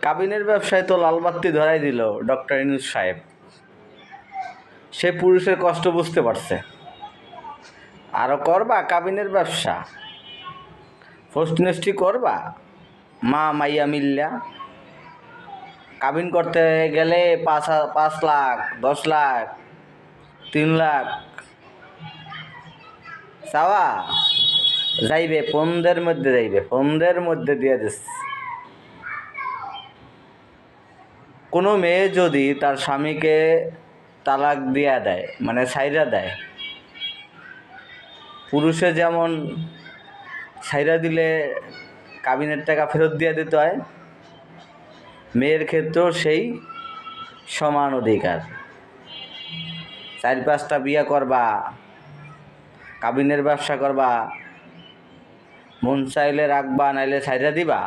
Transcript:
কাবিনের ব্যবসায় তো লালবাতি ধরাই দিল ডক্টর ইউনূস সাহেব। সে পুরুষের কষ্ট বুঝতে পারছে। আরও করবা কাবিনের ব্যবসা, ফষ্টি করবা মা মাইয়া মিল্লা। কাবিন করতে গেলে 5 লাখ, 10 লাখ, 3 লাখ চাওয়া যাইবে, ফন্দের মধ্যে যাইবে, ফন্দের মধ্যে দিয়ে দিচ্ছে। কোনো মেয়ে যদি তার স্বামীকে তালাক দিয়া দেয়, মানে ছাইরা দেয়, পুরুষে যেমন ছাইরা দিলে কাবিনের টাকা ফেরত দিয়ে দিতে হয়, মেয়ের ক্ষেত্রেও সেই সমান অধিকার। 4-5টা বিয়ে করবা, কাবিনের ব্যবসা করবা, মন চাইলে রাখবা, নাইলে ছাইরা দিবা।